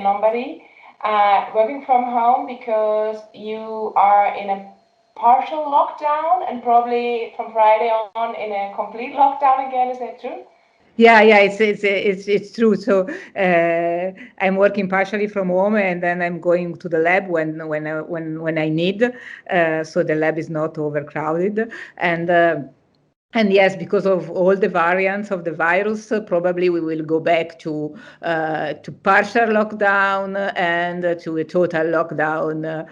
in Lombardy, working from home because you are in a partial lockdown and probably from Friday on in a complete lockdown again. Is that true? Yeah, it's true. So I'm working partially from home, and then I'm going to the lab when I need. So the lab is not overcrowded, and yes, because of all the variants of the virus, probably we will go back to partial lockdown and to a total lockdown.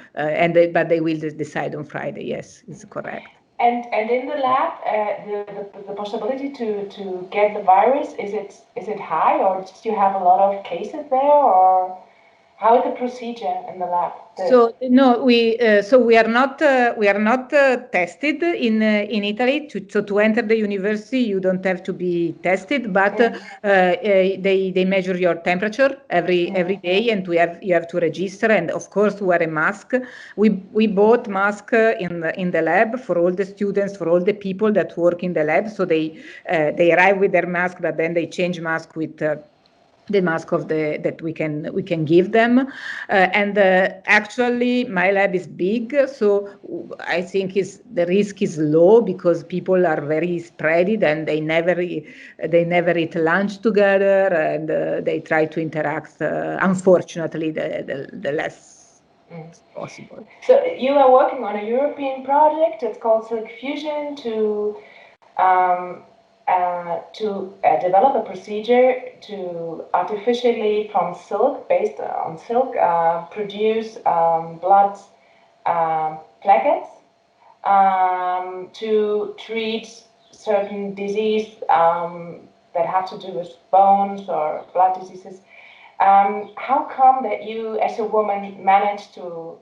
But they will decide on Friday. Yes, it's correct. And in the lab, the possibility to get the virus, is it high, or do you have a lot of cases there, or how is the procedure in the lab? So no, we are not tested in Italy. To enter the university, you don't have to be tested, but they measure your temperature every day, and you have to register, and of course wear a mask. We bought mask in the lab for all the students, for all the people that work in the lab. So they arrive with their mask, but then they change mask with the mask of that we can give them, and actually my lab is big, so I think the risk is low because people are very spreaded and they never eat lunch together, and they try to interact, unfortunately, the less possible. So you are working on a European project. It's called Silk Fusion um, develop a procedure to artificially, from silk, based on silk, produce blood platelets to treat certain disease that have to do with bones or blood diseases. How come that you, as a woman, managed to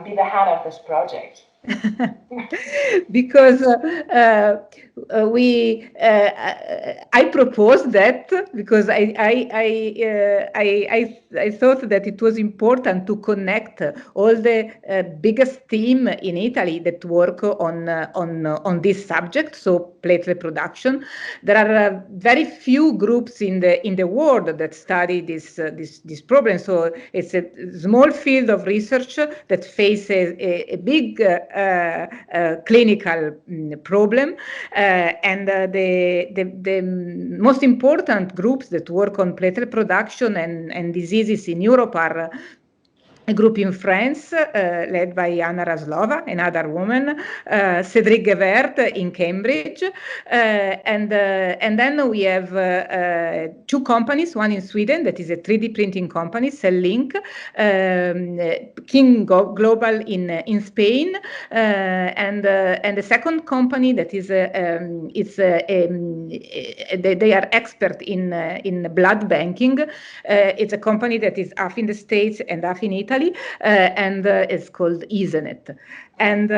be the head of this project? Because I proposed that because I thought that it was important to connect all the biggest team in Italy that work on this subject, so platelet production. There are very few groups in the world that study this problem, so it's a small field of research that faces a big clinical problem, and the most important groups that work on platelet production and diseases in Europe are a group in France led by Anna Raslova, another woman, Cédric Gevert in Cambridge, and then we have two companies, one in Sweden that is a 3D printing company, Cell-Link, King Global in Spain, and the second company that is they are expert in blood banking. It's a company that is half in the States and half in Italy. And it's called Isenet, and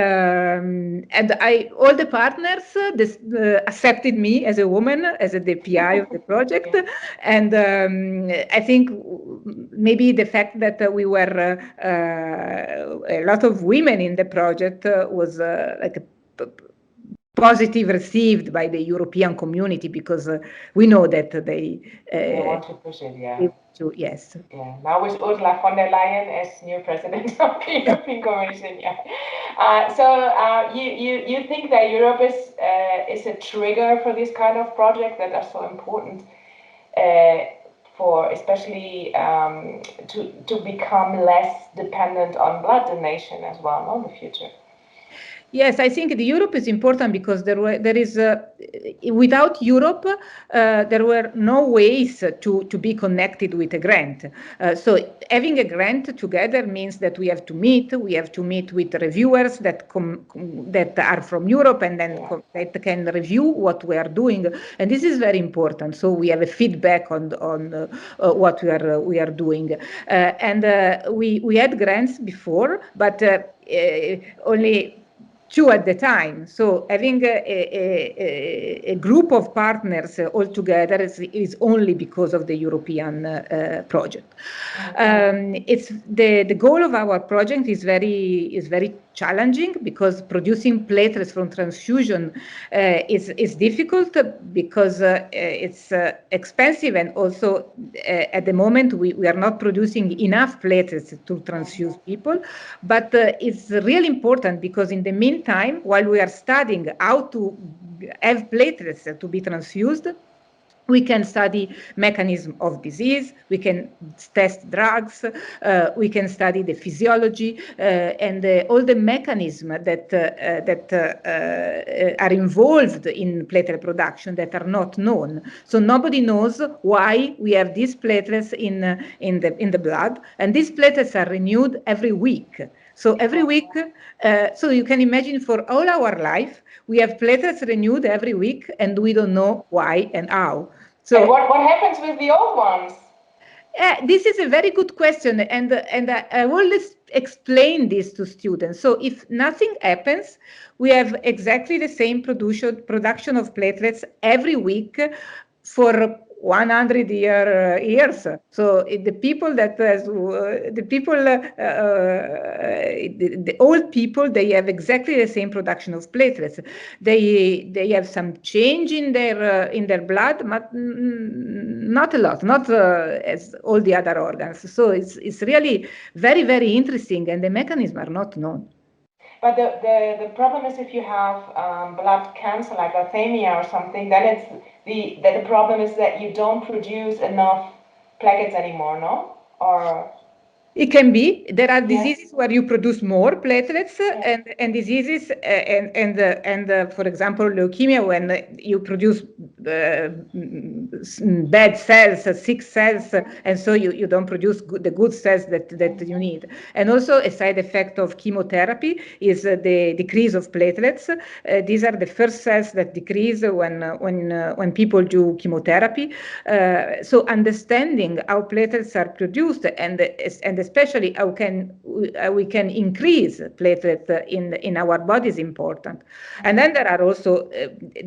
all the partners accepted me as a woman, as the PI of the project, and I think maybe the fact that we were a lot of women in the project was like a positive received by the European community, because we know that they want to push it, yes. Yeah, now with Ursula von der Leyen as new president of the European Commission, you think that Europe is a trigger for this kind of project that are so important for especially to become less dependent on blood donation as well, in the future? Yes, I think Europe is important because there is without Europe there were no ways to be connected with a grant. So having a grant together means that we have to meet with reviewers that are from Europe, and then that can review what we are doing, and this is very important. So we have a feedback on what we are doing, and we had grants before, but only two at the time. So having a group of partners all together is only because of the European project. It's the goal of our project is very challenging because producing platelets from transfusion is difficult because it's expensive, and also at the moment we are not producing enough platelets to transfuse people. But it's really important because in the meantime, while we are studying how to have platelets to be transfused, we can study mechanism of disease, we can test drugs, we can study the physiology and all the mechanisms that are involved in platelet production that are not known. So nobody knows why we have these platelets in the blood, and these platelets are renewed every week. So every week, so you can imagine for all our life, we have platelets renewed every week, and we don't know why and how. So, and what happens with the old ones? This is a very good question, and I always explain this to students. So if nothing happens, we have exactly the same production of platelets every week for 100 years. So the people that the old people, they have exactly the same production of platelets. They have some change in their blood, but not a lot, not as all the other organs. So it's really very, very interesting, and the mechanisms are not known. But the problem is if you have blood cancer like leukemia or something, then it's the problem is that you don't produce enough platelets anymore, no? Or it can be. There are diseases where you produce more platelets, and diseases, and for example, leukemia, when you produce bad cells, sick cells, and so you don't produce the good cells that you need. And also a side effect of chemotherapy is the decrease of platelets. These are the first cells that decrease when people do chemotherapy. So understanding how platelets are produced and especially how we can increase platelets in our body is important. And then there are also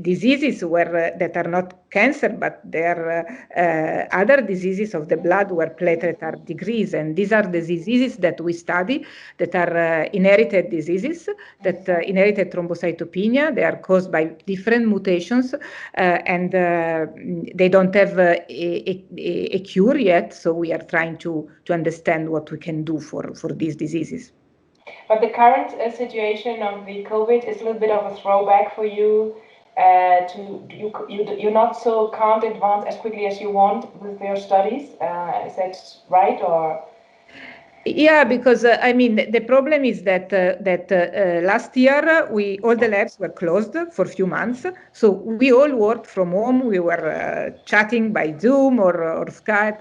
diseases that are not cancer, but there are other diseases of the blood where platelets are decreased, and these are the diseases that we study that are inherited diseases, that inherited thrombocytopenia. They are caused by different mutations, and they don't have a cure yet, so we are trying to understand what we can do for these diseases. But the current situation of the COVID is a little bit of a throwback for you. You're not so can't advance as quickly as you want with your studies. Is that right, or? Yeah, because I mean the problem is that last year all the labs were closed for a few months, so we all worked from home. We were chatting by Zoom or Skype,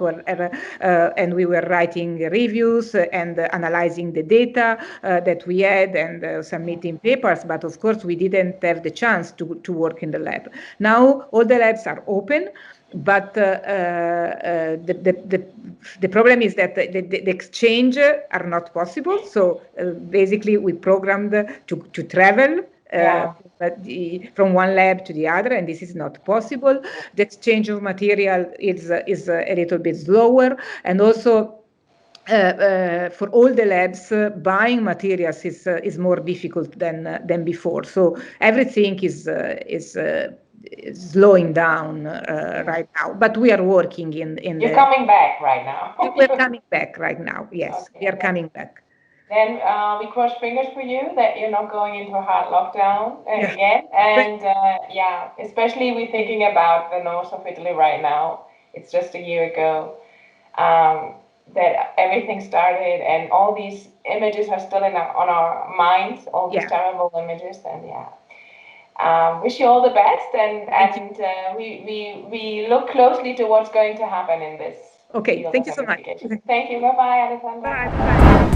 and we were writing reviews and analyzing the data that we had and submitting papers. But of course, we didn't have the chance to work in the lab. Now all the labs are open. But the problem is that the exchange are not possible. So basically, we programmed to travel from one lab to the other, and this is not possible. The exchange of material is a little bit slower, and also for all the labs, buying materials is more difficult than before. So everything is slowing down right now, but we are working in You're coming back right now. We're coming back right now, yes. Okay, we are coming back. Then we cross fingers for you that you're not going into a hard lockdown again. And especially we're thinking about the north of Italy right now. It's just a year ago that everything started, and all these images are still on our minds, all these terrible images. And wish you all the best, and we look closely to what's going to happen in this. Okay, thank you so much. Thank you. Bye-bye, Alessandra. Bye.